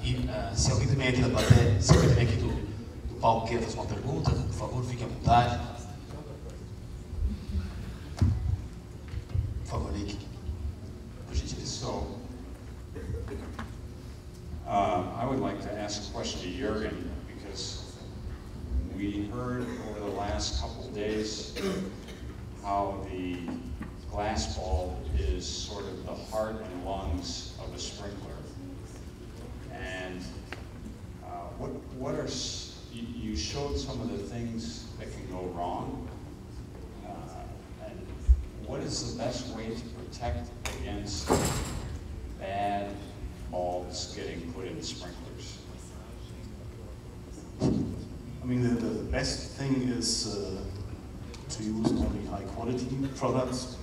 E se alguém também aqui da plateia, se alguém também aqui do palco quer fazer uma pergunta, por favor, fique à vontade. Por favor, Nick. Por gentileza. So, I would like to ask a question to Jürgen, because we heard over the last couple of days how the glass bulb is sort of the heart and lungs of a sprinkler. And what are, you showed some of the things that can go wrong, and what is the best way to protect against bad bulbs getting put in sprinklers? I mean, the best thing is to use only high quality products.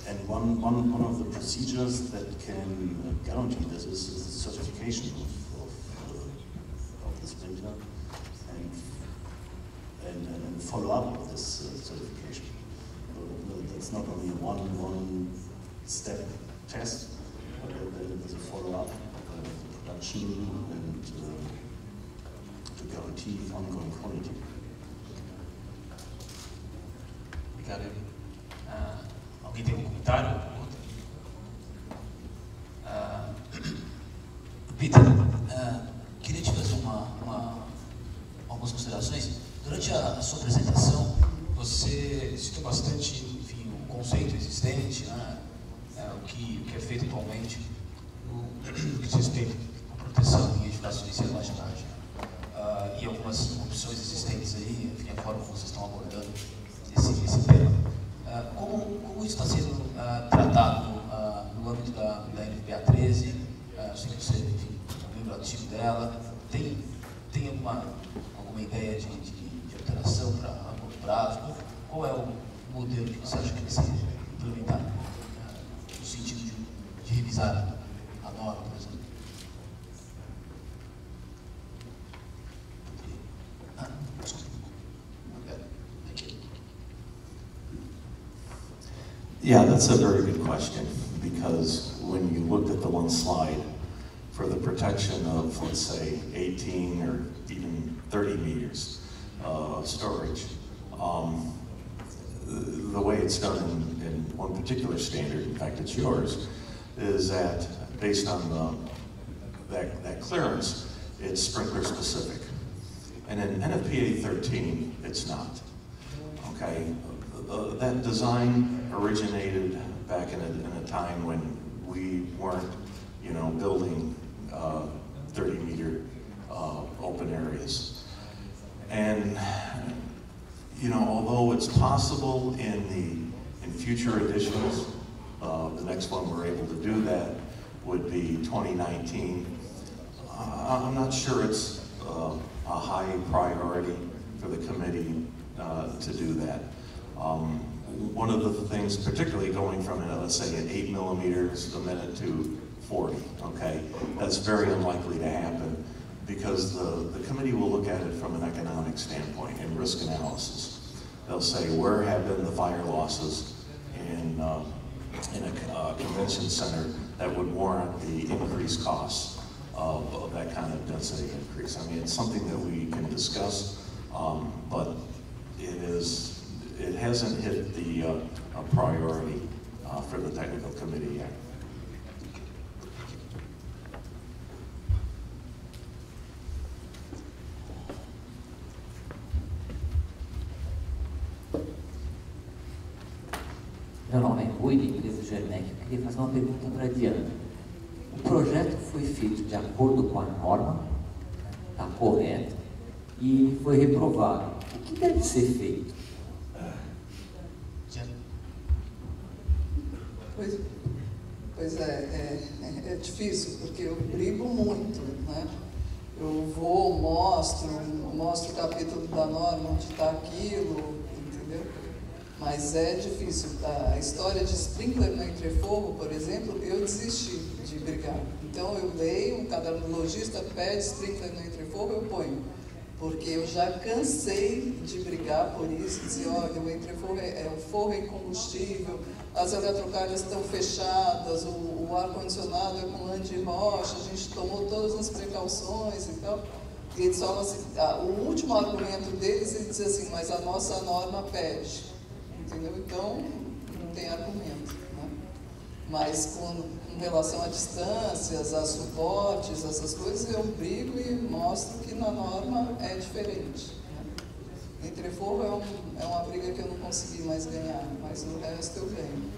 And one of the procedures that can guarantee this is the certification of the sprinkler and follow up of this certification. It's not only a one-step test, but there's a follow-up of the production and to guarantee ongoing quality. Obrigado. Alguém tem um comentário? Peter, queria te fazer algumas considerações. Durante a sua apresentação, você citou bastante, enfim, o conceito existente, né? O que é feito atualmente no que diz respeito à proteção em edificações e rebaixamento, e algumas opções existentes aí, enfim, a forma como vocês estão abordando esse tema. Como isso está sendo tratado no âmbito da NFPA 13? Sei que você, enfim, é membro ativo dela. Tem alguma ideia de alteração para longo prazo? Qual é o modelo que você acha que deve ser implementado no sentido de revisar a norma, por exemplo? Yeah, that's a very good question, because when you looked at the one slide for the protection of, let's say, 18 or even 30 meters of storage, the way it's done in one particular standard, in fact it's yours, is that based on that clearance, it's sprinkler specific. And in NFPA 13, it's not, okay? That design originated back in a time when we weren't, building 30-meter open areas. And, although it's possible in future editions, the next one we're able to do that would be 2019. I'm not sure it's a high priority for the committee to do that. One of the things, particularly going from, let's say, at 8 millimeters a minute to 40, okay? That's very unlikely to happen, because the committee will look at it from an economic standpoint and risk analysis. They'll say, where have been the fire losses in a convention center that would warrant the increased costs of that kind of density increase? I mean, it's something that we can discuss, but it hasn't hit the priority for the technical committee yet. Meu nome é Rui, da empresa Germec. Eu queria fazer uma pergunta para a Diana. O projeto foi feito de acordo com a norma, está correto, e foi reprovado. O que deve ser feito? Pois é difícil, porque eu brigo muito, né? Eu vou, mostro o capítulo da norma onde está aquilo, entendeu? Mas é difícil. A história de sprinkler no entrefogo, por exemplo, eu desisti de brigar. Então eu leio, um caderno lojista pede sprinkler no entrefogo, eu ponho. Porque eu já cansei de brigar por isso, dizer, olha, o forro é combustível, as eletrocalhas estão fechadas, o ar-condicionado é com lã de rocha, a gente tomou todas as precauções e tal. E eles falam assim, o último argumento deles, ele diz assim, mas a nossa norma pede, entendeu? Então, não tem argumento, né? Mas com relação a distâncias, a suportes, essas coisas, eu brigo e mostro que na norma é diferente, né? Entre forro é uma briga que eu não consegui mais ganhar, mas o resto eu ganho.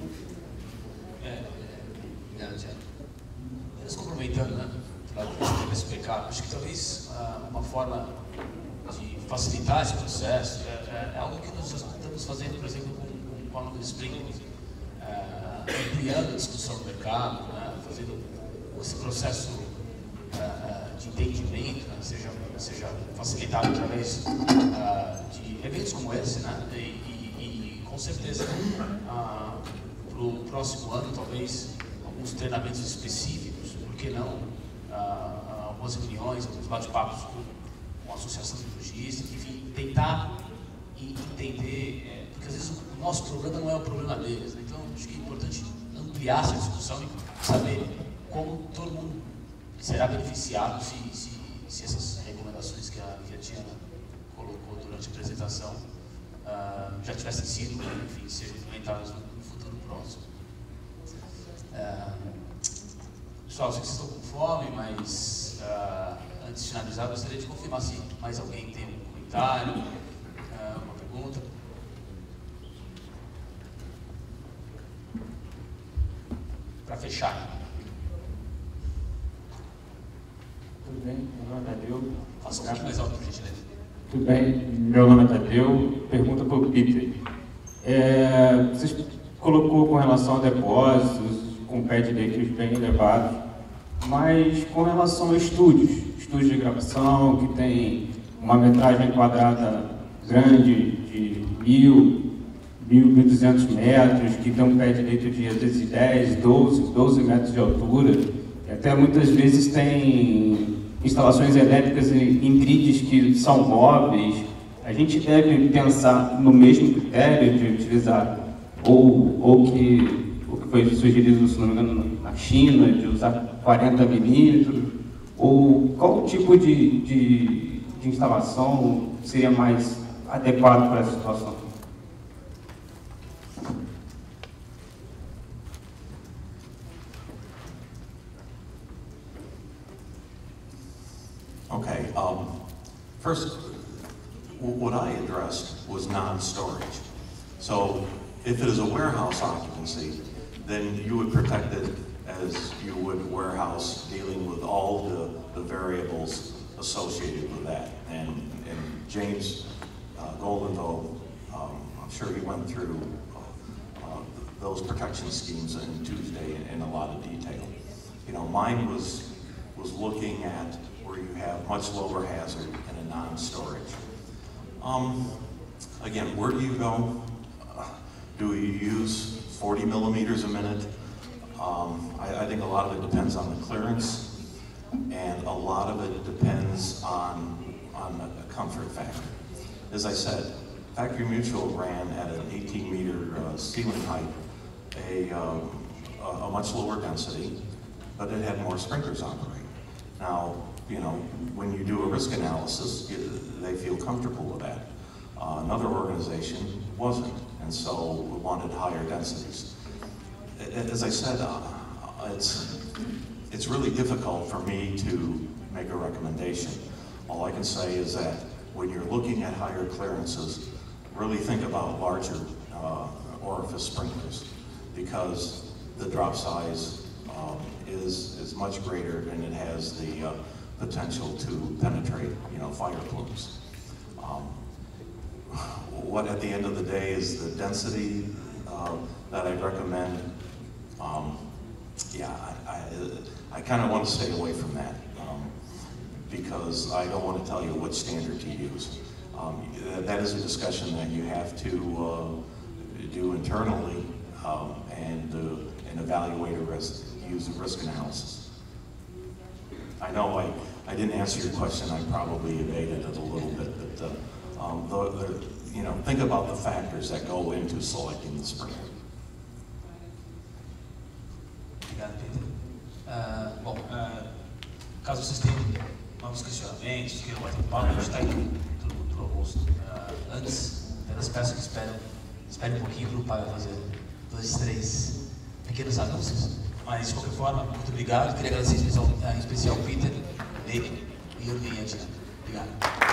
Eles complementando, né? Lá do CBSpk, acho que talvez uma forma de facilitar esse processo é algo que nós estamos fazendo, por exemplo, com a aula do Spring, ampliando a discussão do mercado, né? Fazendo esse processo de entendimento, né? seja facilitado através de eventos como esse, né? E com certeza para o próximo ano, talvez alguns treinamentos específicos, por que não? Algumas reuniões, alguns bate-papos com a associação de logística, enfim, tentar entender, porque às vezes o nosso problema não é o problema deles, né? Então acho que é importante ampliar essa discussão e saber como todo mundo será beneficiado se essas recomendações que a Tiana colocou durante a apresentação já tivessem sido, enfim, sejam implementadas no futuro próximo. Pessoal, eu sei que vocês estão com fome, mas antes de finalizar, eu gostaria de confirmar se mais alguém tem um comentário, uma pergunta. Para fechar. Tudo bem, meu nome é Tadeu. Faça um pouquinho mais alto, por gentileza. Tudo bem, meu nome é Tadeu. Pergunta para o Peter. Você colocou com relação a depósitos, com pé de leitos bem elevados, mas com relação a estúdios de gravação, que tem uma metragem quadrada grande de 1.200 metros, que tem um pé de leito de às vezes 10, 12 metros de altura, e até muitas vezes tem instalações elétricas em grids que são móveis. A gente deve pensar no mesmo critério de utilizar ou que foi sugerido, se não me engano, na China, de usar 40 milímetros, ou qual tipo de instalação seria mais adequado para essa situação? Okay, first, what I addressed was non-storage. So if it is a warehouse occupancy, then you would protect it as you would warehouse, dealing with all the variables associated with that. And James Goldenville, I'm sure he went through those protection schemes on Tuesday in a lot of detail. You know, mine was looking at where you have much lower hazard and a non-storage. Again, where do you go? Do you use 40 millimeters a minute? I think a lot of it depends on the clearance, and a lot of it depends on a comfort factor. As I said, Factory Mutual ran at an 18-meter ceiling height, a much lower density, but it had more sprinklers operate. Now, you know, when you do a risk analysis, they feel comfortable with that. Another organization wasn't, and so we wanted higher densities. As I said, it's really difficult for me to make a recommendation. All I can say is that when you're looking at higher clearances, really think about larger orifice sprinklers, because the drop size is much greater, and it has the potential to penetrate, you know, fire plumes. What at the end of the day is the density that I'd recommend. Yeah, I kind of want to stay away from that because I don't want to tell you what standard to use. That is a discussion that you have to do internally and evaluate use of risk analysis. I I didn't answer your question. I probably evaded it a little bit, but you know, think about the factors that go into selecting the sprinkler. Obrigado, Peter. Bom, caso vocês tenham novos questionamentos, queiram bater um papo, a gente está aí do almoço. Antes, apenas peço que esperem um pouquinho para o pai fazer 2, 3 pequenos anúncios. Mas, de qualquer forma, muito obrigado. Queria agradecer em especial ao Peter, Nick e Irving. Obrigado.